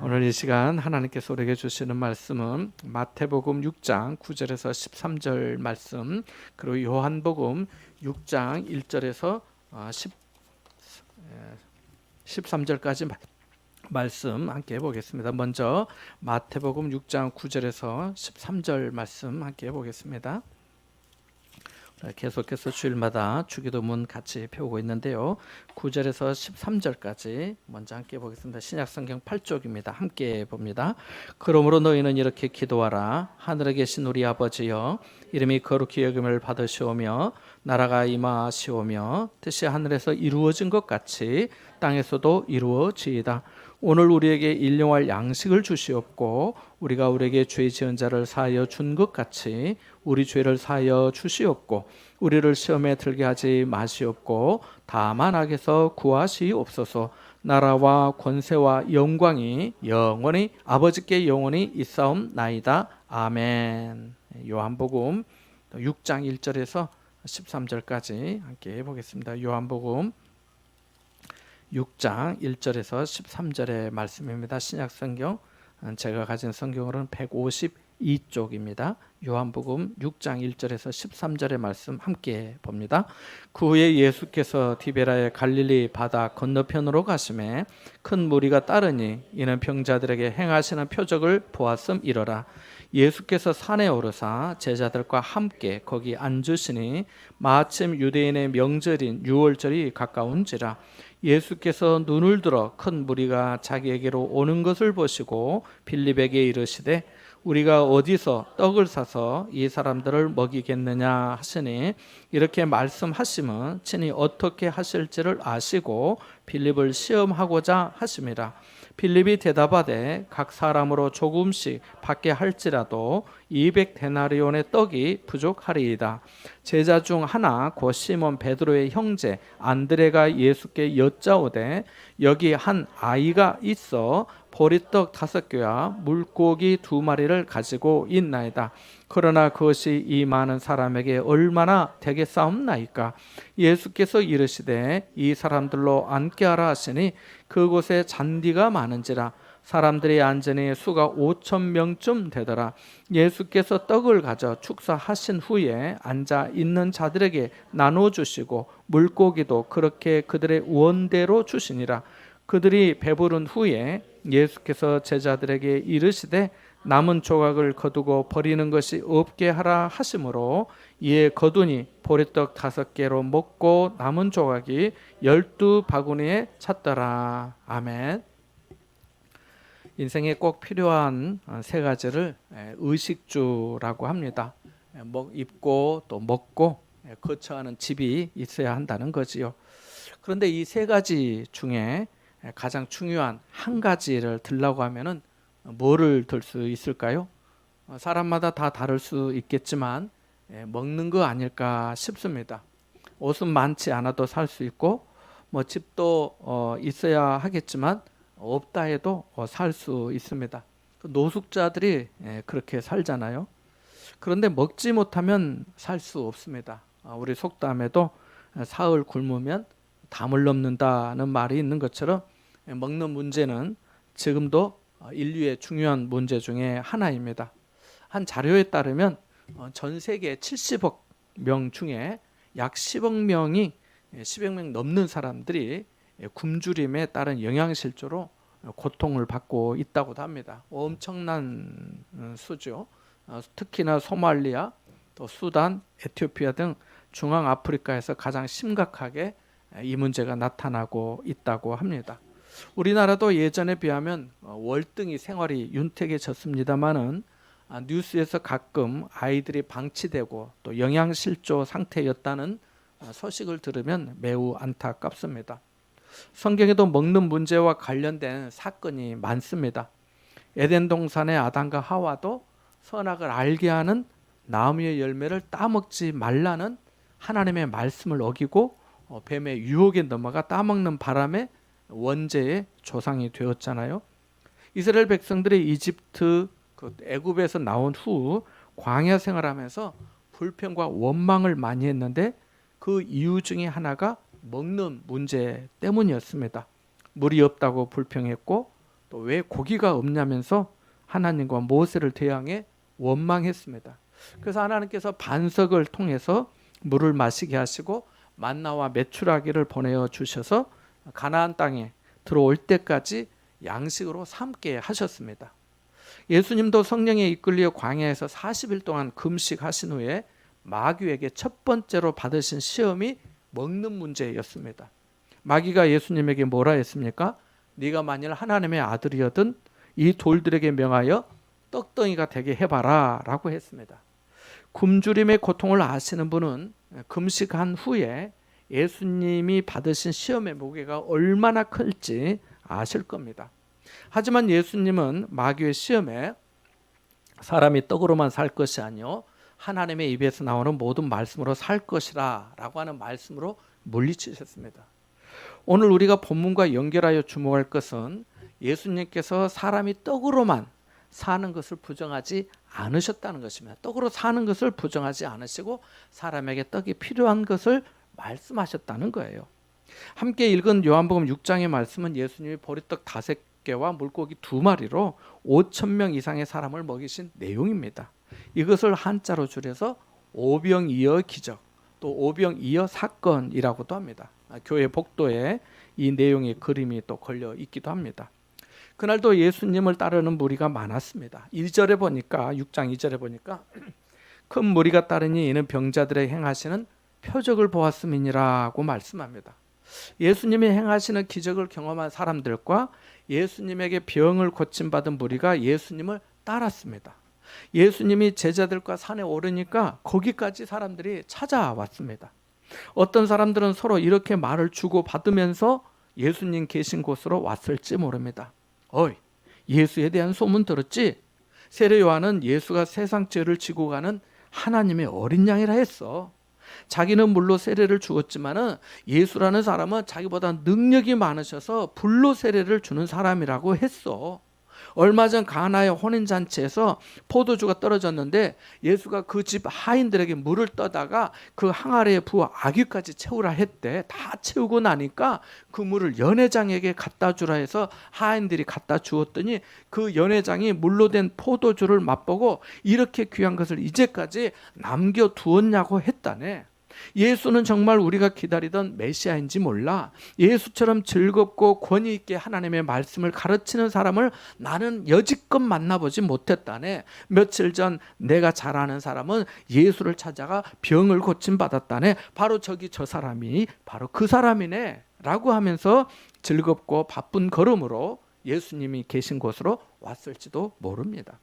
오늘 이 시간 하나님께서 우리에게 주시는 말씀은 마태복음 6장 9절에서 13절 말씀, 그리고 요한복음 6장 1절에서 13절까지 말씀 함께 보겠습니다. 먼저 마태복음 6장 9절에서 13절 말씀 함께 보겠습니다. 계속해서 주일마다 주기도문 같이 배우고 있는데요. 9절에서 13절까지 먼저 함께 보겠습니다. 신약성경 8쪽입니다. 함께 봅니다. 그러므로 너희는 이렇게 기도하라. 하늘에 계신 우리 아버지여, 이름이 거룩히 여김을 받으시오며 나라가 임하시오며 뜻이 하늘에서 이루어진 것 같이 땅에서도 이루어지이다. 오늘 우리에게 일용할 양식을 주시옵고 우리가 우리에게 죄 지은 자를 사하여 준 것 같이 우리 죄를 사하여 주시옵고 우리를 시험에 들게 하지 마시옵고 다만 악에서 구하시옵소서. 나라와 권세와 영광이 영원히 아버지께 영원히 있사옵나이다. 아멘. 요한복음 6장 1절에서 13절까지 함께 보겠습니다. 요한복음 6장 1절에서 13절의 말씀입니다. 신약성경 제가 가진 성경으로는 152쪽입니다. 요한복음 6장 1절에서 13절의 말씀 함께 봅니다. 그 후에 예수께서 디베라의 갈릴리 바다 건너편으로 가심에 큰 무리가 따르니 이는 병자들에게 행하시는 표적을 보았음이러라. 예수께서 산에 오르사 제자들과 함께 거기 앉으시니 마침 유대인의 명절인 유월절이 가까운지라. 예수께서 눈을 들어 큰 무리가 자기에게로 오는 것을 보시고 빌립에게 이르시되 우리가 어디서 떡을 사서 이 사람들을 먹이겠느냐 하시니 이렇게 말씀하시면 친히 어떻게 하실지를 아시고 빌립을 시험하고자 하심이라. 빌립이 대답하되 각 사람으로 조금씩 받게 할지라도 200데나리온의 떡이 부족하리이다. 제자 중 하나 곧 시몬 베드로의 형제 안드레가 예수께 여짜오되 여기 한 아이가 있어 보리떡 5개와 물고기 2마리를 가지고 있나이다. 그러나 그것이 이 많은 사람에게 얼마나 되겠사옵나이까. 예수께서 이르시되 이 사람들로 앉게 하라 하시니 그곳에 잔디가 많은지라. 사람들이 앉으니 수가 5,000명쯤 되더라. 예수께서 떡을 가져 축사하신 후에 앉아 있는 자들에게 나눠주시고 물고기도 그렇게 그들의 원대로 주시니라. 그들이 배부른 후에 예수께서 제자들에게 이르시되 남은 조각을 거두고 버리는 것이 없게 하라 하심으로 이에 거두니 보리떡 5개로 먹고 남은 조각이 12바구니에 찼더라. 아멘. 인생에 꼭 필요한 3가지를 의식주라고 합니다. 입고 또 먹고 거처하는 집이 있어야 한다는 거지요. 그런데 이 3가지 중에 가장 중요한 한 가지를 들라고 하면은 뭐를 들 수 있을까요? 사람마다 다 다를 수 있겠지만 먹는 거 아닐까 싶습니다. 옷은 많지 않아도 살 수 있고 집도 있어야 하겠지만 없다 해도 살 수 있습니다. 노숙자들이 그렇게 살잖아요. 그런데 먹지 못하면 살 수 없습니다. 우리 속담에도 사흘 굶으면 담을 넘는다는 말이 있는 것처럼 먹는 문제는 지금도 인류의 중요한 문제 중에 하나입니다. 한 자료에 따르면 전 세계 70억 명 중에 약 10억 명이 10억 명 넘는 사람들이 굶주림에 따른 영양실조로 고통을 받고 있다고도 합니다. 엄청난 수죠. 특히나 소말리아, 또 수단, 에티오피아 등 중앙아프리카에서 가장 심각하게 이 문제가 나타나고 있다고 합니다. 우리나라도 예전에 비하면 월등히 생활이 윤택해졌습니다마는 뉴스에서 가끔 아이들이 방치되고 또 영양실조 상태였다는 소식을 들으면 매우 안타깝습니다. 성경에도 먹는 문제와 관련된 사건이 많습니다. 에덴 동산의 아담과 하와도 선악을 알게 하는 나무의 열매를 따먹지 말라는 하나님의 말씀을 어기고 뱀의 유혹에 넘어가 따먹는 바람에 원죄의 조상이 되었잖아요. 이스라엘 백성들이 이집트 애굽에서 나온 후 광야 생활하면서 불평과 원망을 많이 했는데 그 이유 중에 하나가 먹는 문제 때문이었습니다. 물이 없다고 불평했고 또 왜 고기가 없냐면서 하나님과 모세를 대항해 원망했습니다. 그래서 하나님께서 반석을 통해서 물을 마시게 하시고 만나와 메추라기를 보내어 주셔서 가나안 땅에 들어올 때까지 양식으로 삼게 하셨습니다. 예수님도 성령에 이끌려 광야에서 40일 동안 금식하신 후에 마귀에게 첫 번째로 받으신 시험이 먹는 문제였습니다. 마귀가 예수님에게 뭐라 했습니까? 네가 만일 하나님의 아들이어든 이 돌들에게 명하여 떡덩이가 되게 해봐라 라고 했습니다. 굶주림의 고통을 아시는 분은 금식한 후에 예수님이 받으신 시험의 무게가 얼마나 클지 아실 겁니다. 하지만 예수님은 마귀의 시험에 사람이 떡으로만 살 것이 아니요 하나님의 입에서 나오는 모든 말씀으로 살 것이라 라고 하는 말씀으로 물리치셨습니다. 오늘 우리가 본문과 연결하여 주목할 것은 예수님께서 사람이 떡으로만 사는 것을 부정하지 않으셨다는 것입니다. 떡으로 사는 것을 부정하지 않으시고 사람에게 떡이 필요한 것을 말씀하셨다는 거예요. 함께 읽은 요한복음 6장의 말씀은 예수님이 보리떡 5개와 물고기 2마리로 5,000명 이상의 사람을 먹이신 내용입니다. 이것을 한자로 줄여서 오병이어 기적, 또 오병이어 사건이라고도 합니다. 교회 복도에 이 내용의 그림이 또 걸려 있기도 합니다. 그날도 예수님을 따르는 무리가 많았습니다. 2절에 보니까 6장 2절에 보니까 큰 무리가 따르니 이는 병자들의 행하시는 표적을 보았음이니라고 말씀합니다. 예수님이 행하시는 기적을 경험한 사람들과 예수님에게 병을 고침받은 무리가 예수님을 따랐습니다. 예수님이 제자들과 산에 오르니까 거기까지 사람들이 찾아왔습니다. 어떤 사람들은 서로 이렇게 말을 주고받으면서 예수님 계신 곳으로 왔을지 모릅니다. 어이, 예수에 대한 소문 들었지? 세례 요한은 예수가 세상 죄를 지고 가는 하나님의 어린 양이라 했어. 자기는 물로 세례를 주었지만은 예수라는 사람은 자기보다 능력이 많으셔서 불로 세례를 주는 사람이라고 했어. 얼마 전 가나의 혼인잔치에서 포도주가 떨어졌는데 예수가 그 집 하인들에게 물을 떠다가 그 항아리에 부어 아귀까지 채우라 했대. 다 채우고 나니까 그 물을 연회장에게 갖다 주라 해서 하인들이 갖다 주었더니 그 연회장이 물로 된 포도주를 맛보고 이렇게 귀한 것을 이제까지 남겨두었냐고 했다네. 예수는 정말 우리가 기다리던 메시아인지 몰라. 예수처럼 즐겁고 권위 있게 하나님의 말씀을 가르치는 사람을 나는 여지껏 만나보지 못했다네. 며칠 전 내가 잘 아는 사람은 예수를 찾아가 병을 고침받았다네. 바로 저기 저 사람이 바로 그 사람이네 라고 하면서 즐겁고 바쁜 걸음으로 예수님이 계신 곳으로 왔을지도 모릅니다.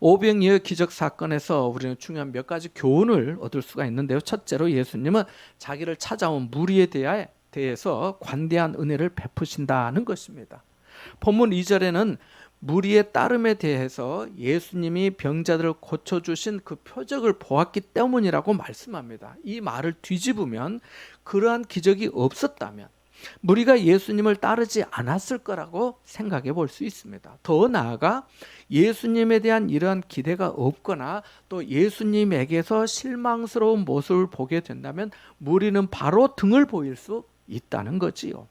오병이어 기적 사건에서 우리는 중요한 몇 가지 교훈을 얻을 수가 있는데요. 첫째로 예수님은 자기를 찾아온 무리에 대해서 관대한 은혜를 베푸신다는 것입니다. 본문 2절에는 무리의 따름에 대해서 예수님이 병자들을 고쳐주신 그 표적을 보았기 때문이라고 말씀합니다. 이 말을 뒤집으면 그러한 기적이 없었다면 무리가 예수님을 따르지 않았을 거라고 생각해 볼 수 있습니다. 더 나아가 예수님에 대한 이러한 기대가 없거나 또 예수님에게서 실망스러운 모습을 보게 된다면 무리는 바로 등을 보일 수 있다는 거지요.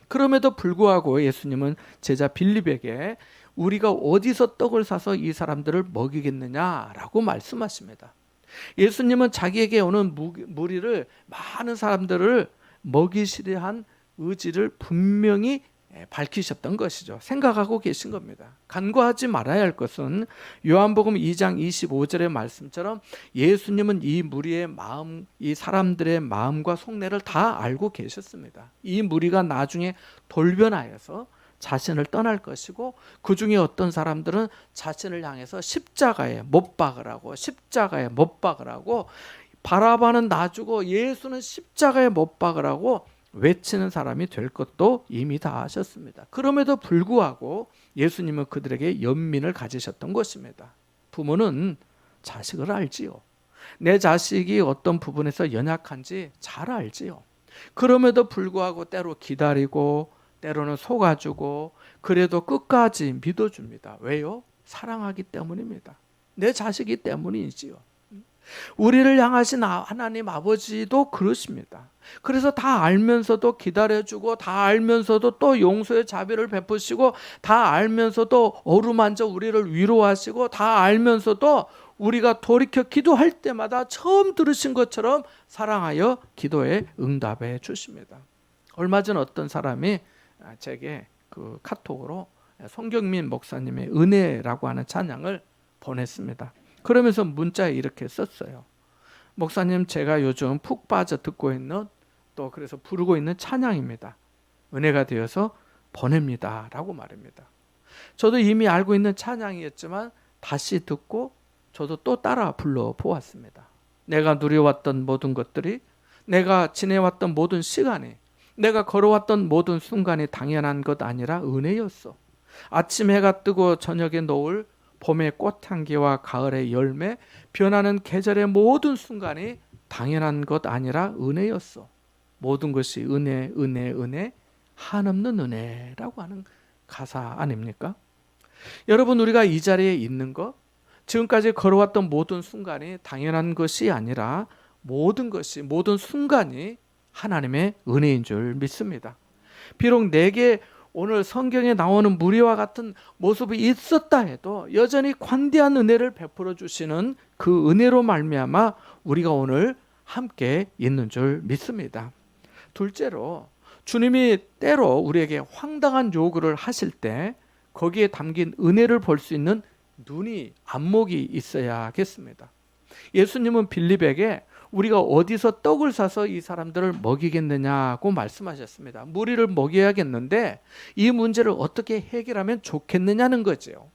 그럼에도 불구하고 예수님은 제자 빌립에게 우리가 어디서 떡을 사서 이 사람들을 먹이겠느냐라고 말씀하십니다. 예수님은 자기에게 오는 무리를 많은 사람들을 먹이시려 한 의지를 분명히 밝히셨던 것이죠. 생각하고 계신 겁니다. 간과하지 말아야 할 것은 요한복음 2장 25절의 말씀처럼 예수님은 이 무리의 마음, 이 사람들의 마음과 속내를 다 알고 계셨습니다. 이 무리가 나중에 돌변하여서 자신을 떠날 것이고 그 중에 어떤 사람들은 자신을 향해서 십자가에 못 박으라고 바라바는 놔주고 예수는 십자가에 못 박으라고 외치는 사람이 될 것도 이미 다 아셨습니다. 그럼에도 불구하고 예수님은 그들에게 연민을 가지셨던 것입니다. 부모는 자식을 알지요. 내 자식이 어떤 부분에서 연약한지 잘 알지요. 그럼에도 불구하고 때로 기다리고 때로는 속아주고 그래도 끝까지 믿어줍니다. 왜요? 사랑하기 때문입니다. 내 자식이 때문이지요. 우리를 향하신 하나님 아버지도 그러십니다. 그래서 다 알면서도 기다려주고, 다 알면서도 또 용서의 자비를 베푸시고, 다 알면서도 어루만져 우리를 위로하시고, 다 알면서도 우리가 돌이켜 기도할 때마다 처음 들으신 것처럼 사랑하여 기도에 응답해 주십니다. 얼마 전 어떤 사람이 제게 그 카톡으로 송경민 목사님의 은혜라고 하는 찬양을 보냈습니다. 그러면서 문자에 이렇게 썼어요. 목사님, 제가 요즘 푹 빠져 듣고 있는, 또 그래서 부르고 있는 찬양입니다. 은혜가 되어서 보냅니다 라고 말합니다. 저도 이미 알고 있는 찬양이었지만 다시 듣고 저도 또 따라 불러보았습니다. 내가 누려왔던 모든 것들이, 내가 지내왔던 모든 시간이, 내가 걸어왔던 모든 순간이 당연한 것 아니라 은혜였어. 아침 해가 뜨고 저녁에 노을, 봄의 꽃향기와 가을의 열매, 변하는 계절의 모든 순간이 당연한 것 아니라 은혜였어. 모든 것이 은혜, 은혜, 은혜, 한없는 은혜라고 하는 가사 아닙니까? 여러분, 우리가 이 자리에 있는 것, 지금까지 걸어왔던 모든 순간이 당연한 것이 아니라 모든 것이, 모든 순간이 하나님의 은혜인 줄 믿습니다. 비록 내게 오늘 성경에 나오는 무리와 같은 모습이 있었다 해도 여전히 관대한 은혜를 베풀어 주시는 그 은혜로 말미암아 우리가 오늘 함께 있는 줄 믿습니다. 둘째로, 주님이 때로 우리에게 황당한 요구를 하실 때 거기에 담긴 은혜를 볼 수 있는 눈이, 안목이 있어야겠습니다. 예수님은 빌립에게 우리가 어디서 떡을 사서 이 사람들을 먹이겠느냐고 말씀하셨습니다. 무리를 먹여야겠는데 이 문제를 어떻게 해결하면 좋겠느냐는 거죠.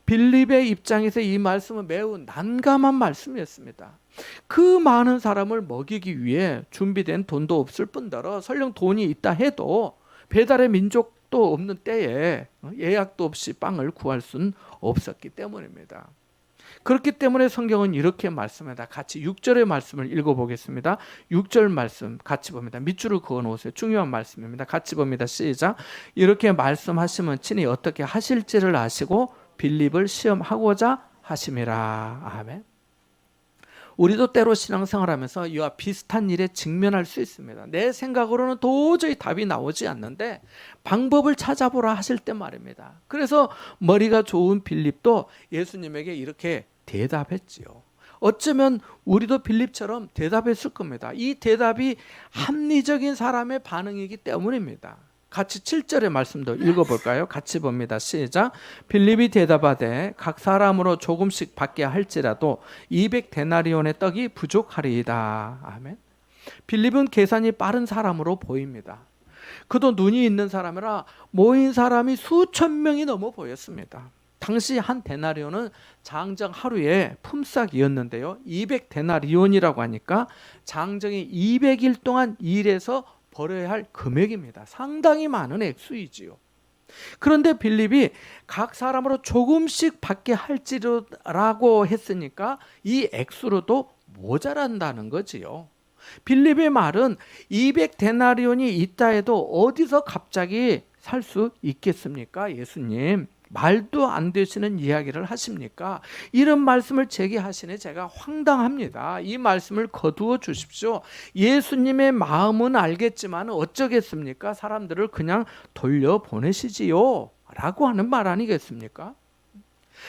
빌립의 입장에서 이 말씀은 매우 난감한 말씀이었습니다. 그 많은 사람을 먹이기 위해 준비된 돈도 없을 뿐더러 설령 돈이 있다 해도 배달의 민족도 없는 때에 예약도 없이 빵을 구할 수는 없었기 때문입니다. 그렇기 때문에 성경은 이렇게 말씀합니다. 같이 6절의 말씀을 읽어보겠습니다. 6절 말씀 같이 봅니다. 밑줄을 그어놓으세요. 중요한 말씀입니다. 같이 봅니다. 시작. 이렇게 말씀하시면 친히 어떻게 하실지를 아시고 빌립을 시험하고자 하심이라. 아멘. 우리도 때로 신앙생활하면서 이와 비슷한 일에 직면할 수 있습니다. 내 생각으로는 도저히 답이 나오지 않는데 방법을 찾아보라 하실 때 말입니다. 그래서 머리가 좋은 빌립도 예수님에게 이렇게 대답했지요. 어쩌면 우리도 빌립처럼 대답했을 겁니다. 이 대답이 합리적인 사람의 반응이기 때문입니다. 같이 7절의 말씀도 읽어볼까요? 같이 봅니다. 시작. 빌립이 대답하되 각 사람으로 조금씩 받게 할지라도 200데나리온의 떡이 부족하리이다. 아멘. 빌립은 계산이 빠른 사람으로 보입니다. 그도 눈이 있는 사람이라 모인 사람이 수천 명이 넘어 보였습니다. 당시 한 데나리온은 장정 하루에 품삯이었는데요. 200데나리온이라고 하니까 장정이 200일 동안 일해서 벌어야 할 금액입니다. 상당히 많은 액수이지요. 그런데 빌립이 각 사람으로 조금씩 받게 할지라고 했으니까 이 액수로도 모자란다는 거지요. 빌립의 말은 200데나리온이 있다 해도 어디서 갑자기 살 수 있겠습니까? 예수님, 말도 안 되시는 이야기를 하십니까? 이런 말씀을 제기하시니 제가 황당합니다. 이 말씀을 거두어 주십시오. 예수님의 마음은 알겠지만 어쩌겠습니까? 사람들을 그냥 돌려보내시지요 라고 하는 말 아니겠습니까?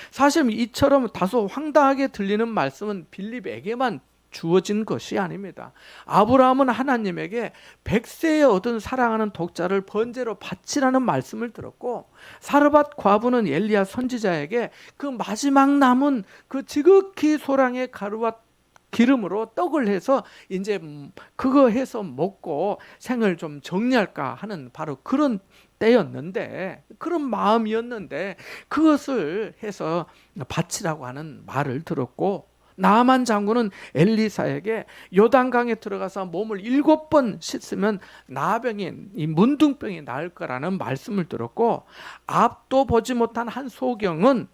사실 이처럼 다소 황당하게 들리는 말씀은 빌립에게만 주어진 것이 아닙니다. 아브라함은 하나님에게 100세에 얻은 사랑하는 독자를 번제로 바치라는 말씀을 들었고, 사르밧 과부는 엘리야 선지자에게 그 마지막 남은 그 지극히 소량의 가루와 기름으로 떡을 해서 이제 그거 해서 먹고 생을 좀 정리할까 하는 바로 그런 때였는데, 그런 마음이었는데 그것을 해서 바치라고 하는 말을 들었고, 나만 장군은 엘리사에게 요단강에 들어가서 몸을 7번 씻으면 나병이, 이 문둥병이 나을 거라는 말씀을 들었고, 앞도 보지 못한 한 소경은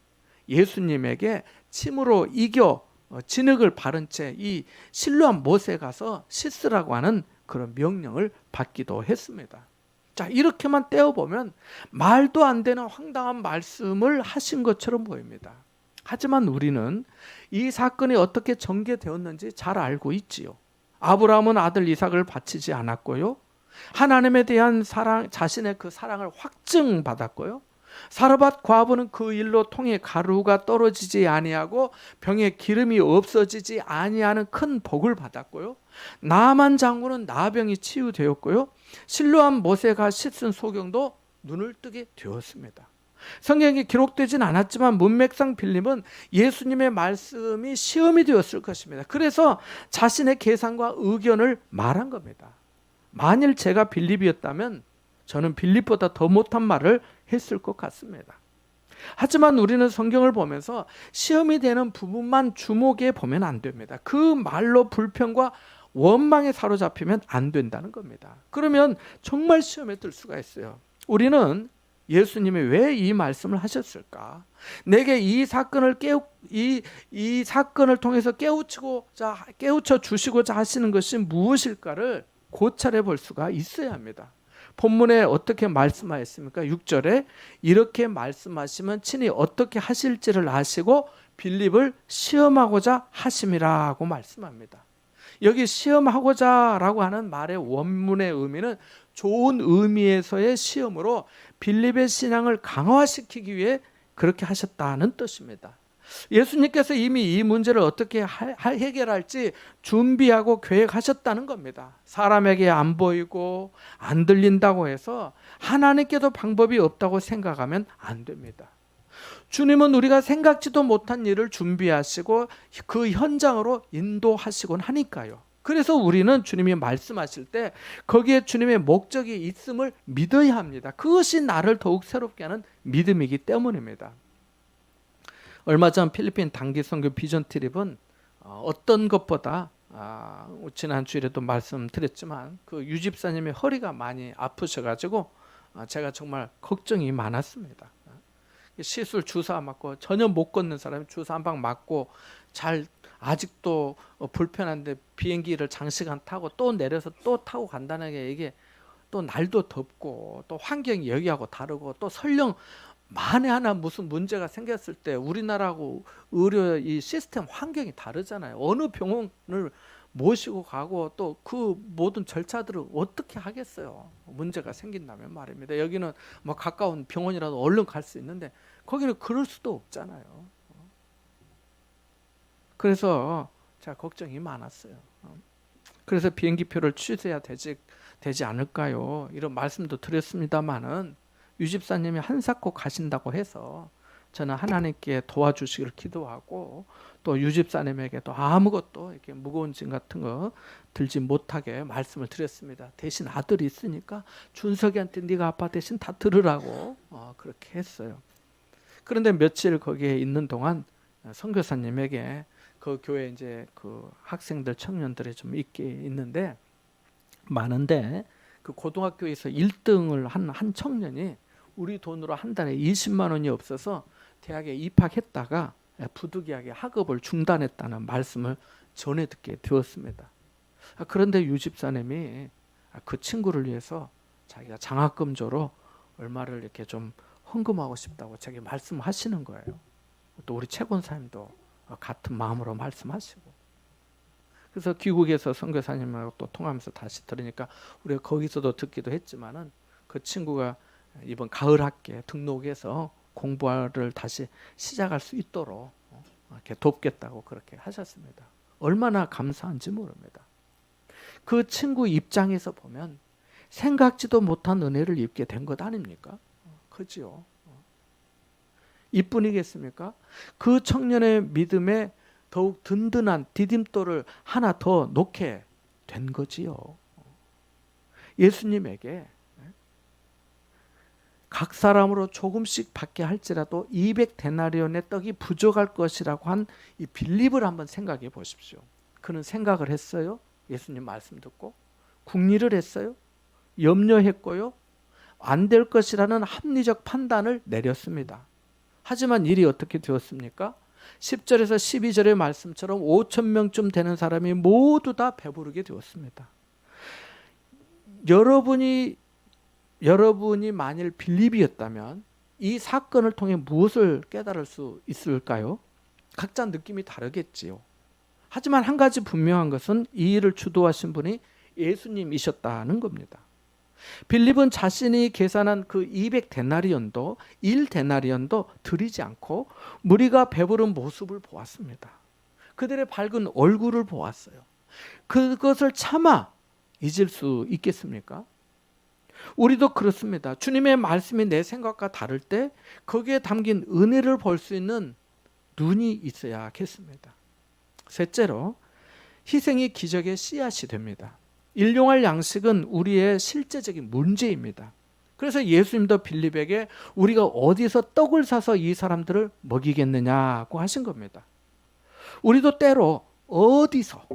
예수님에게 침으로 이겨 진흙을 바른 채 이 실로암 못에 가서 씻으라고 하는 그런 명령을 받기도 했습니다. 자, 이렇게만 떼어보면 말도 안 되는 황당한 말씀을 하신 것처럼 보입니다. 하지만 우리는 이 사건이 어떻게 전개되었는지 잘 알고 있지요. 아브라함은 아들 이삭을 바치지 않았고요. 하나님에 대한 사랑, 자신의 그 사랑을 확증받았고요. 사르밧 과부는 그 일로 통에 가루가 떨어지지 아니하고 병에 기름이 없어지지 아니하는 큰 복을 받았고요. 나만 장군은 나병이 치유되었고요. 실로암 모세가 씻은 소경도 눈을 뜨게 되었습니다. 성경에 기록되진 않았지만 문맥상 빌립은 예수님의 말씀이 시험이 되었을 것입니다. 그래서 자신의 계산과 의견을 말한 겁니다. 만일 제가 빌립이었다면 저는 빌립보다 더 못한 말을 했을 것 같습니다. 하지만 우리는 성경을 보면서 시험이 되는 부분만 주목해 보면 안 됩니다. 그 말로 불평과 원망에 사로잡히면 안 된다는 겁니다. 그러면 정말 시험에 들 수가 있어요. 우리는 예수님이 왜 이 말씀을 하셨을까? 내게 이 사건을 이 사건을 통해서 깨우쳐 주시고자 하시는 것이 무엇일까를 고찰해 볼 수가 있어야 합니다. 본문에 어떻게 말씀하였습니까? 6절에 이렇게 말씀하시면 친히 어떻게 하실지를 아시고 빌립을 시험하고자 하심이라고 말씀합니다. 여기 시험하고자 라고 하는 말의 원문의 의미는 좋은 의미에서의 시험으로 빌립의 신앙을 강화시키기 위해 그렇게 하셨다는 뜻입니다. 예수님께서 이미 이 문제를 어떻게 해결할지 준비하고 계획하셨다는 겁니다. 사람에게 안 보이고 안 들린다고 해서 하나님께도 방법이 없다고 생각하면 안 됩니다. 주님은 우리가 생각지도 못한 일을 준비하시고 그 현장으로 인도하시곤 하니까요. 그래서 우리는 주님이 말씀하실 때 거기에 주님의 목적이 있음을 믿어야 합니다. 그것이 나를 더욱 새롭게 하는 믿음이기 때문입니다. 얼마 전 필리핀 단기 선교 비전 트립은 어떤 것보다 지난 주일에도 말씀드렸지만 그 유집사님의 허리가 많이 아프셔가지고 제가 정말 걱정이 많았습니다. 시술 주사 맞고 전혀 못 걷는 사람이 주사 한 방 맞고 잘 아직도 불편한데 비행기를 장시간 타고 또 내려서 또 타고 간다는 게 이게 또 날도 덥고 또 환경이 여기하고 다르고 또 설령 만에 하나 무슨 문제가 생겼을 때 우리나라하고 의료 이 시스템 환경이 다르잖아요. 어느 병원을 모시고 가고 또 그 모든 절차들을 어떻게 하겠어요. 문제가 생긴다면 말입니다. 여기는 뭐 가까운 병원이라도 얼른 갈 수 있는데 거기는 그럴 수도 없잖아요. 그래서 제가 걱정이 많았어요. 그래서 비행기표를 취소해야 되지 않을까요? 이런 말씀도 드렸습니다마는 유집사님이 한사코 가신다고 해서 저는 하나님께 도와주시기를 기도하고 또 유집사님에게도 아무것도 이렇게 무거운 짐 같은 거 들지 못하게 말씀을 드렸습니다. 대신 아들이 있으니까 준석이한테 네가 아빠 대신 다 들으라고 그렇게 했어요. 그런데 며칠 거기에 있는 동안 선교사님에게 그 교회 이제 그 학생들 청년들이 좀 있는데 많은데 그 고등학교에서 1등을 한 청년이 우리 돈으로 한 달에 20만 원이 없어서 대학에 입학했다가 부득이하게 학업을 중단했다는 말씀을 전해 듣게 되었습니다. 그런데 유집사님이 그 친구를 위해서 자기가 장학금조로 얼마를 이렇게 좀 헌금하고 싶다고 자기 말씀하시는 거예요. 또 우리 최권사님도 같은 마음으로 말씀하시고 그래서 귀국에서 선교사님하고 또 통하면서 다시 들으니까 우리가 거기서도 듣기도 했지만은 그 친구가 이번 가을 학기에 등록해서 공부를 다시 시작할 수 있도록 이렇게 돕겠다고 그렇게 하셨습니다. 얼마나 감사한지 모릅니다. 그 친구 입장에서 보면 생각지도 못한 은혜를 입게 된 것 아닙니까? 그지요. 이뿐이겠습니까? 그 청년의 믿음에 더욱 든든한 디딤돌을 하나 더 놓게 된 거지요. 예수님에게 각 사람으로 조금씩 받게 할지라도 200데나리온의 떡이 부족할 것이라고 한 이 빌립을 한번 생각해 보십시오. 그는 생각을 했어요. 예수님 말씀 듣고 궁리를 했어요. 염려했고요. 안 될 것이라는 합리적 판단을 내렸습니다. 하지만 일이 어떻게 되었습니까? 10절에서 12절의 말씀처럼 5천 명쯤 되는 사람이 모두 다 배부르게 되었습니다. 여러분이 만일 빌립이었다면 이 사건을 통해 무엇을 깨달을 수 있을까요? 각자 느낌이 다르겠지요. 하지만 한 가지 분명한 것은 이 일을 주도하신 분이 예수님이셨다는 겁니다. 빌립은 자신이 계산한 그 200데나리온도 1데나리온도 드리지 않고 무리가 배부른 모습을 보았습니다. 그들의 밝은 얼굴을 보았어요. 그것을 차마 잊을 수 있겠습니까? 우리도 그렇습니다. 주님의 말씀이 내 생각과 다를 때 거기에 담긴 은혜를 볼 수 있는 눈이 있어야겠습니다. 셋째로, 희생이 기적의 씨앗이 됩니다. 일용할 양식은 우리의 실제적인 문제입니다. 그래서 예수님도 빌립에게 우리가 어디서 떡을 사서 이 사람들을 먹이겠느냐고 하신 겁니다. 우리도 때로 어디서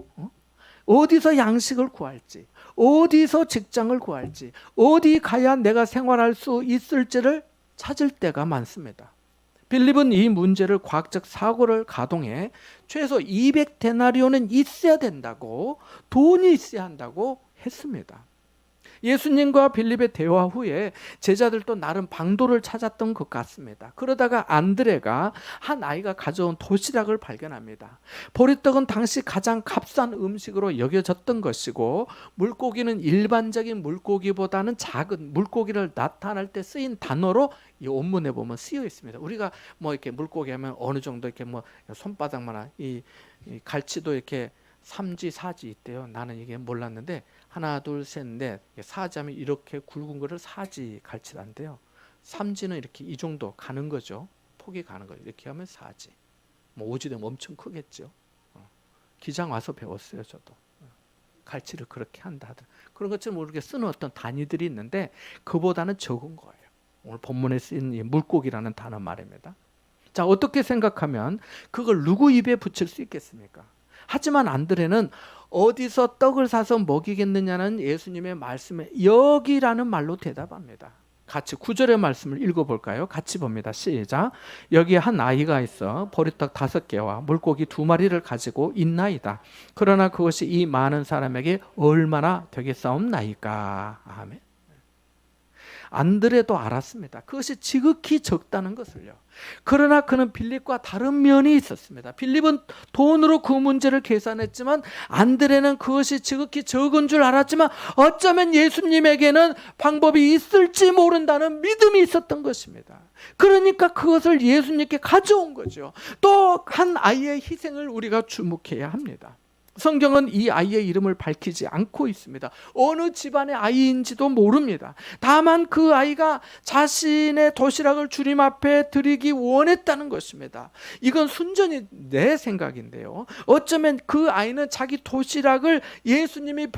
양식을 구할지, 어디서 직장을 구할지, 어디 가야 내가 생활할 수 있을지를 찾을 때가 많습니다. 빌립은 이 문제를 과학적 사고를 가동해 최소 200데나리온은 있어야 된다고, 돈이 있어야 한다고 했습니다. 예수님과 빌립의 대화 후에 제자들도 나름 방도를 찾았던 것 같습니다. 그러다가 안드레가 한 아이가 가져온 도시락을 발견합니다. 보리떡은 당시 가장 값싼 음식으로 여겨졌던 것이고, 물고기는 일반적인 물고기보다는 작은 물고기를 나타낼 때 쓰인 단어로 이 원문에 보면 쓰여 있습니다. 우리가 뭐 이렇게 물고기 하면 어느 정도 이렇게 뭐 손바닥만한 이 갈치도 이렇게 3지, 4지 있대요. 나는 이게 몰랐는데 하나, 둘, 셋, 넷, 4지하면 이렇게 굵은 거를 4지 갈치란대요. 3지는 이렇게 이 정도 가는 거죠. 폭이 가는 거죠. 이렇게 하면 4지. 뭐 5지 되면 엄청 크겠죠. 기장 와서 배웠어요, 저도. 갈치를 그렇게 한다 하더라고요. 그런 것처럼 우리가 쓰는 어떤 단위들이 있는데 그보다는 적은 거예요. 오늘 본문에 쓰인 이 물고기라는 단어 말입니다. 자, 어떻게 생각하면 그걸 누구 입에 붙일 수 있겠습니까? 하지만 안드레는 어디서 떡을 사서 먹이겠느냐는 예수님의 말씀에 여기라는 말로 대답합니다. 같이 9절의 말씀을 읽어볼까요? 같이 봅니다. 시작. 여기 한 아이가 있어 보리떡 5개와 물고기 2마리를 가지고 있나이다. 그러나 그것이 이 많은 사람에게 얼마나 되겠사옵나이까. 아멘. 안드레도 알았습니다. 그것이 지극히 적다는 것을요. 그러나 그는 빌립과 다른 면이 있었습니다. 빌립은 돈으로 그 문제를 계산했지만 안드레는 그것이 지극히 적은 줄 알았지만 어쩌면 예수님에게는 방법이 있을지 모른다는 믿음이 있었던 것입니다. 그러니까 그것을 예수님께 가져온 거죠. 또 한 아이의 희생을 우리가 주목해야 합니다. 성경은 이 아이의 이름을 밝히지 않고 있습니다. 어느 집안의 아이인지도 모릅니다. 다만 그 아이가 자신의 도시락을 주님 앞에 드리기 원했다는 것입니다. 이건 순전히 내 생각인데요. 어쩌면 그 아이는 자기 도시락을 예수님이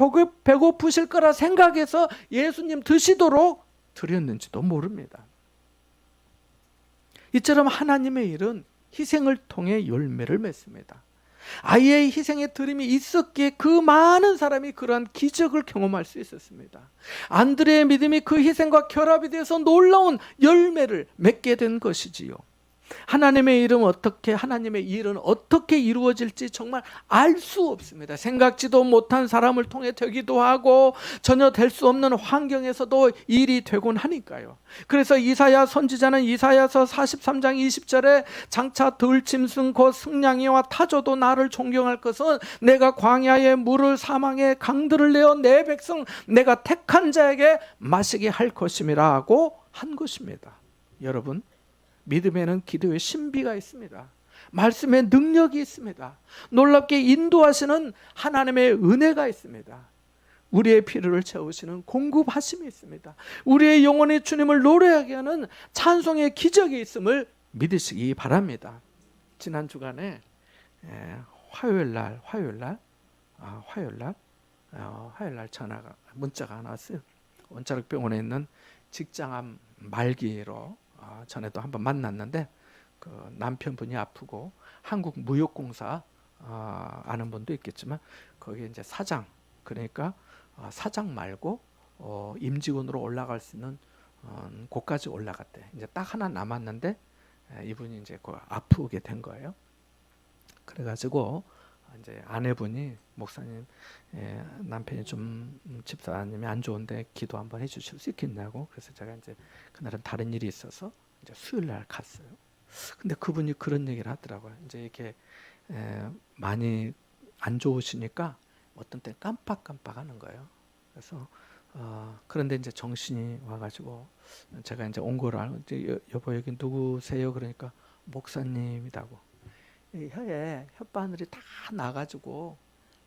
배고프실 거라 생각해서 예수님 드시도록 드렸는지도 모릅니다. 이처럼 하나님의 일은 희생을 통해 열매를 맺습니다. 아이의 희생의 드림이 있었기에 그 많은 사람이 그러한 기적을 경험할 수 있었습니다. 안드레의 믿음이 그 희생과 결합이 되어서 놀라운 열매를 맺게 된 것이지요. 하나님의 일은 어떻게 이루어질지 정말 알 수 없습니다. 생각지도 못한 사람을 통해 되기도 하고 전혀 될 수 없는 환경에서도 일이 되곤 하니까요. 그래서 이사야 선지자는 이사야서 43장 20절에 장차 들짐승 곧 승냥이와 타조도 나를 존경할 것은 내가 광야의 물을 사망의 강들을 내어 내 백성 내가 택한 자에게 마시게 할 것임이라고 한 것입니다. 여러분, 믿음에는 기도의 신비가 있습니다. 말씀의 능력이 있습니다. 놀랍게 인도하시는 하나님의 은혜가 있습니다. 우리의 필요를 채우시는 공급하심이 있습니다. 우리의 영혼이 주님을 노래하게 하는 찬송의 기적이 있음을 믿으시기 바랍니다. 지난 주간에 화요일날 문자가 하나 왔어요. 원자력병원에 있는 직장암 말기로 전에도 한번 만났는데 그 남편분이 아프고 한국무역공사 아는 분도 있겠지만 거기 이제 사장, 그러니까 사장 말고 임직원으로 올라갈 수 있는 곳까지 올라갔대. 이제 딱 하나 남았는데 이분이 이제 아프게 된 거예요. 그래가지고 이제 아내분이 목사님, 남편이 좀 집사님이 안 좋은데 기도 한번 해주실 수 있겠냐고. 그래서 제가 이제 그날은 다른 일이 있어서 이제 수요일 날 갔어요. 근데 그분이 그런 얘기를 하더라고요. 이제 이렇게 많이 안 좋으시니까 어떤 때 깜빡깜빡하는 거예요. 그래서 그런데 이제 정신이 와가지고 제가 이제 온 거를 알고 이제 여보 여기 누구세요? 그러니까 목사님이라고. 이 혀에 혓바늘이 다 나가지고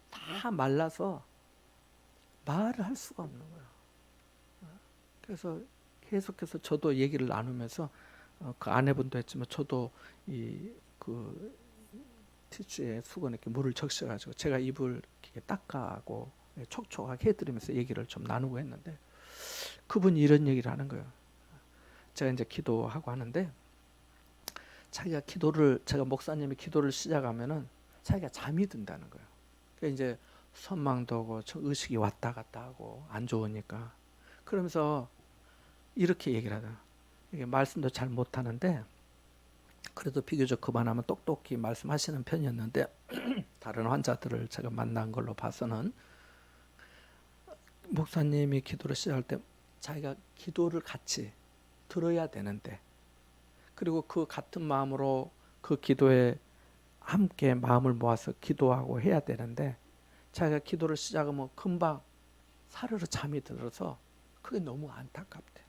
다 말라서 말을 할 수가 없는 거예요. 그래서 계속해서 저도 얘기를 나누면서 그 아내분도 했지만 저도 이그 티슈에 수건에 이렇게 물을 적셔가지고 제가 입을 이렇게 닦아하고 촉촉하게 해드리면서 얘기를 좀 나누고 했는데 그분이 이런 얘기를 하는 거예요. 제가 이제 기도하고 하는데 제가 목사님이 기도를 시작하면은 자기가 잠이 든다는 거예요. 그러니까 이제 선망도 하고 의식이 왔다 갔다 하고 안 좋으니까 그러면서 이렇게 얘기를 하더라고요. 이게 말씀도 잘 못하는데 그래도 비교적 그만하면 똑똑히 말씀하시는 편이었는데 다른 환자들을 제가 만난 걸로 봐서는 목사님이 기도를 시작할 때 자기가 기도를 같이 들어야 되는데 그리고 그 같은 마음으로 그 기도에 함께 마음을 모아서 기도하고 해야 되는데 자기가 기도를 시작하면 금방 사르르 잠이 들어서 그게 너무 안타깝대.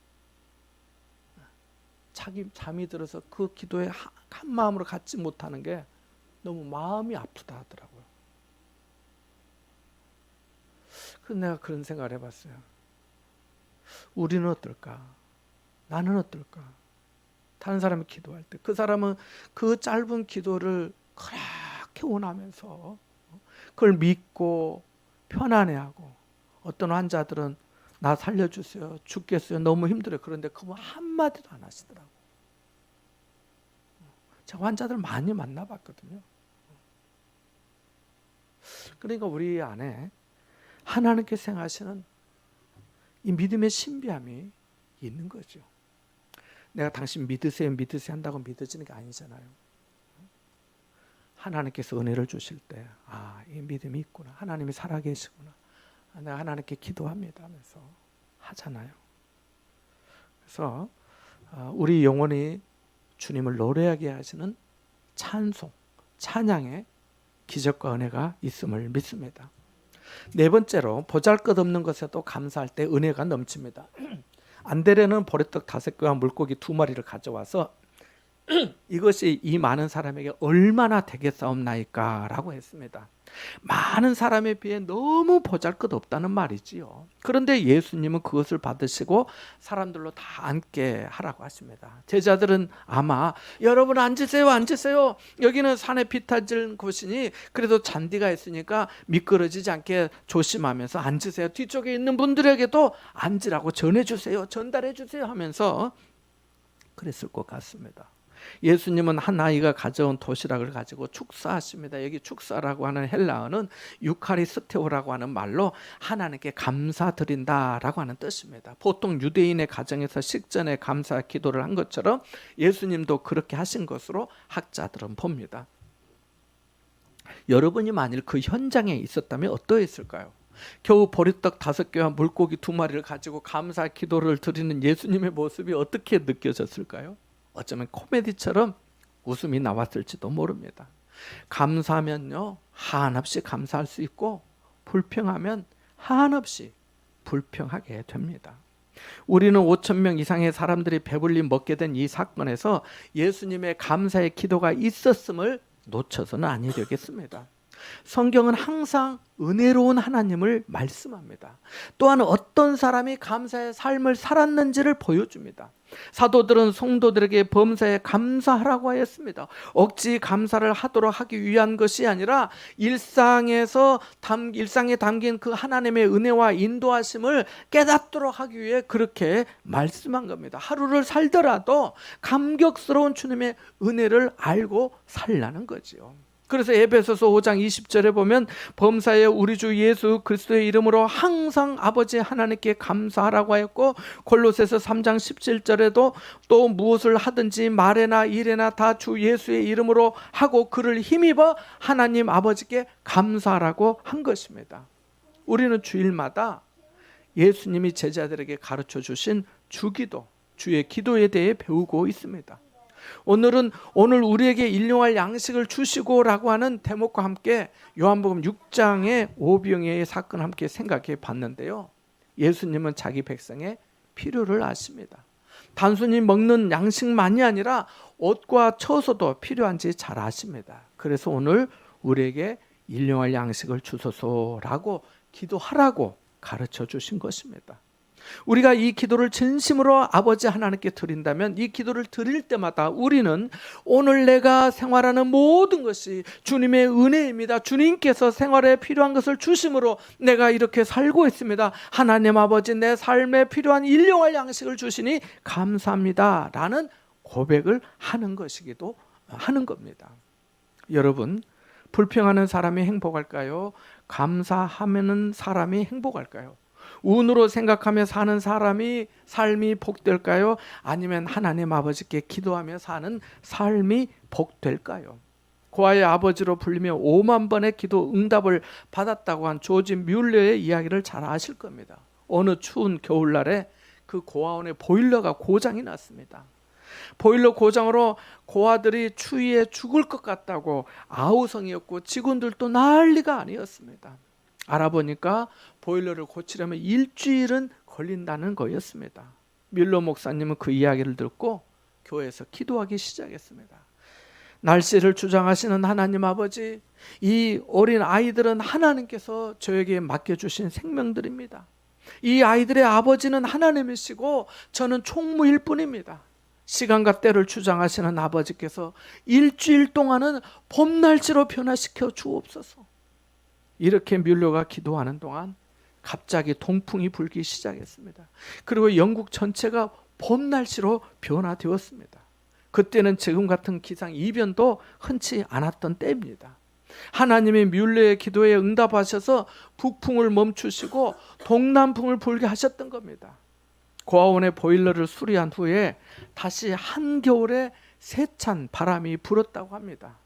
자기 잠이 들어서 그 기도에 한 마음으로 갖지 못하는 게 너무 마음이 아프다 하더라고요. 그래서 내가 그런 생각을 해봤어요. 우리는 어떨까? 나는 어떨까? 다른 사람이 기도할 때 그 사람은 그 짧은 기도를 그렇게 원하면서 그걸 믿고 편안해하고 어떤 환자들은 나 살려주세요. 죽겠어요. 너무 힘들어요. 그런데 그분 한마디도 안 하시더라고요. 제가 환자들 많이 만나봤거든요. 그러니까 우리 안에 하나님께서 행하시는 이 믿음의 신비함이 있는 거죠. 내가 당신 믿으세요 한다고 믿어지는 게 아니잖아요. 하나님께서 은혜를 주실 때 이 믿음이 있구나. 하나님이 살아계시구나. 내가 하나님께 기도합니다 하면서 하잖아요. 그래서 우리 영혼이 주님을 노래하게 하시는 찬송, 찬양의 기적과 은혜가 있음을 믿습니다. 네 번째로 보잘것없는 것에도 감사할 때 은혜가 넘칩니다. 안데레는 보리떡 5개와 물고기 2마리를 가져와서 이것이 이 많은 사람에게 얼마나 되겠사옵나이까 라고 했습니다. 많은 사람에 비해 너무 보잘것없다는 말이지요. 그런데 예수님은 그것을 받으시고 사람들로 다 앉게 하라고 하십니다. 제자들은 아마 여러분 앉으세요 여기는 산에 비탈진 곳이니 그래도 잔디가 있으니까 미끄러지지 않게 조심하면서 앉으세요. 뒤쪽에 있는 분들에게도 앉으라고 전달해 주세요 하면서 그랬을 것 같습니다. 예수님은 한 아이가 가져온 도시락을 가지고 축사하십니다. 여기 축사라고 하는 헬라어는 유카리스테오라고 하는 말로 하나님께 감사드린다라고 하는 뜻입니다. 보통 유대인의 가정에서 식전에 감사 기도를 한 것처럼 예수님도 그렇게 하신 것으로 학자들은 봅니다. 여러분이 만일 그 현장에 있었다면 어떠했을까요? 겨우 보리떡 5개와 물고기 2마리를 가지고 감사 기도를 드리는 예수님의 모습이 어떻게 느껴졌을까요? 어쩌면 코미디처럼 웃음이 나왔을지도 모릅니다. 감사하면요 한없이 감사할 수 있고 불평하면 한없이 불평하게 됩니다. 우리는 5,000명 이상의 사람들이 배불리 먹게 된 이 사건에서 예수님의 감사의 기도가 있었음을 놓쳐서는 아니되겠습니다. 성경은 항상 은혜로운 하나님을 말씀합니다. 또한 어떤 사람이 감사의 삶을 살았는지를 보여줍니다. 사도들은 성도들에게 범사에 감사하라고 하였습니다. 억지 감사를 하기 위한 것이 아니라 일상에 담긴 그 하나님의 은혜와 인도하심을 깨닫도록 하기 위해 그렇게 말씀한 겁니다. 하루를 살더라도 감격스러운 주님의 은혜를 알고 살라는 거지요. 그래서 에베소서 5장 20절에 보면 범사에 우리 주 예수 그리스도의 이름으로 항상 아버지 하나님께 감사하라고 하였고, 골로새서 3장 17절에도 또 무엇을 하든지 말에나 일에나 다 주 예수의 이름으로 하고 그를 힘입어 하나님 아버지께 감사하라고 한 것입니다. 우리는 주일마다 예수님이 제자들에게 가르쳐 주신 주기도, 주의 기도에 대해 배우고 있습니다. 오늘 우리에게 일용할 양식을 주시고라고 하는 대목과 함께 요한복음 6장의 오병이어의 사건을 함께 생각해 봤는데요. 예수님은 자기 백성의 필요를 아십니다. 단순히 먹는 양식만이 아니라 옷과 처소도 필요한지 잘 아십니다. 그래서 오늘 우리에게 일용할 양식을 주소서라고 기도하라고 가르쳐 주신 것입니다. 우리가 이 기도를 진심으로 아버지 하나님께 드린다면 이 기도를 드릴 때마다 우리는 오늘 내가 생활하는 모든 것이 주님의 은혜입니다. 주님께서 생활에 필요한 것을 주심으로 내가 이렇게 살고 있습니다. 하나님 아버지, 내 삶에 필요한 일용할 양식을 주시니 감사합니다 라는 고백을 하는 것이기도 하는 겁니다. 여러분, 불평하는 사람이 행복할까요? 감사하는 사람이 행복할까요? 운으로 생각하며 사는 사람이 삶이 복될까요? 아니면 하나님 아버지께 기도하며 사는 삶이 복될까요? 고아의 아버지로 불리며 5만 번의 기도 응답을 받았다고 한 조지 뮬러의 이야기를 잘 아실 겁니다. 어느 추운 겨울날에 그 고아원의 보일러가 고장이 났습니다. 보일러 고장으로 고아들이 추위에 죽을 것 같다고 아우성이었고 직원들도 난리가 아니었습니다. 알아보니까 보일러를 고치려면 일주일은 걸린다는 거였습니다. 뮬러 목사님은 그 이야기를 듣고 교회에서 기도하기 시작했습니다. 날씨를 주장하시는 하나님 아버지, 이 어린 아이들은 하나님께서 저에게 맡겨주신 생명들입니다. 이 아이들의 아버지는 하나님이시고 저는 총무일 뿐입니다. 시간과 때를 주장하시는 아버지께서 일주일 동안은 봄날씨로 변화시켜 주옵소서. 이렇게 뮬러가 기도하는 동안 갑자기 동풍이 불기 시작했습니다. 그리고 영국 전체가 봄날씨로 변화되었습니다. 그때는 지금 같은 기상 이변도 흔치 않았던 때입니다. 하나님이 뮬러의 기도에 응답하셔서 북풍을 멈추시고 동남풍을 불게 하셨던 겁니다. 고아원의 보일러를 수리한 후에 다시 한겨울에 세찬 바람이 불었다고 합니다.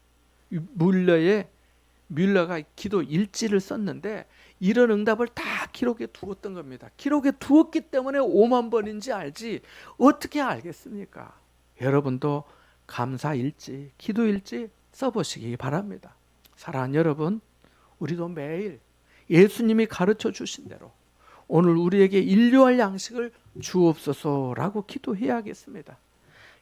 뮬러가 기도 일지를 썼는데 이런 응답을 다 기록에 두었던 겁니다. 기록에 두었기 때문에 5만 번인지 알지 어떻게 알겠습니까? 여러분도 감사 일지, 기도 일지 써보시기 바랍니다. 사랑하는 여러분, 우리도 매일 예수님이 가르쳐 주신 대로 오늘 우리에게 일용할 양식을 주옵소서라고 기도해야겠습니다.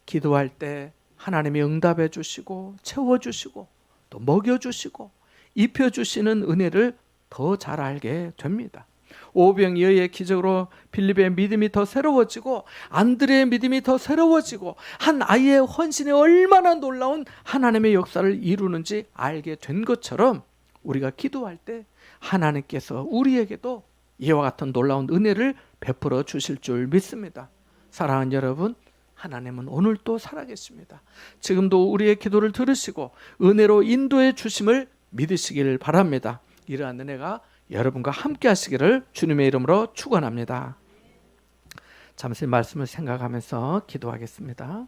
기도할 때 하나님이 응답해 주시고 채워주시고 또 먹여주시고 입혀주시는 은혜를 더 잘 알게 됩니다. 오병이어의 기적으로 빌립의 믿음이 더 새로워지고 안드레의 믿음이 더 새로워지고 한 아이의 헌신이 얼마나 놀라운 하나님의 역사를 이루는지 알게 된 것처럼 우리가 기도할 때 하나님께서 우리에게도 이와 같은 놀라운 은혜를 베풀어 주실 줄 믿습니다. 사랑하는 여러분, 하나님은 오늘도 살아계십니다. 지금도 우리의 기도를 들으시고 은혜로 인도해 주심을 믿으시길 바랍니다. 이러한 은혜가 여러분과 함께 하시기를 주님의 이름으로 축원합니다. 잠시 말씀을 생각하면서 기도하겠습니다.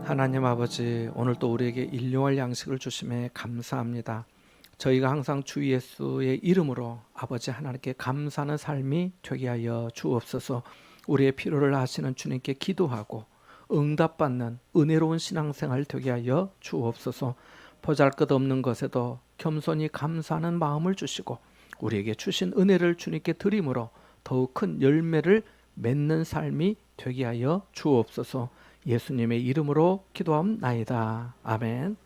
하나님 아버지, 오늘도 우리에게 일용할 양식을 주심에 감사합니다. 저희가 항상 주 예수의 이름으로 아버지 하나님께 감사하는 삶이 되게 하여 주옵소서. 우리의 필요를 아시는 주님께 기도하고 응답받는 은혜로운 신앙생활 되게 하여 주옵소서. 보잘것없는 것에도 겸손히 감사하는 마음을 주시고 우리에게 주신 은혜를 주님께 드림으로 더욱 큰 열매를 맺는 삶이 되게 하여 주옵소서. 예수님의 이름으로 기도함나이다. 아멘.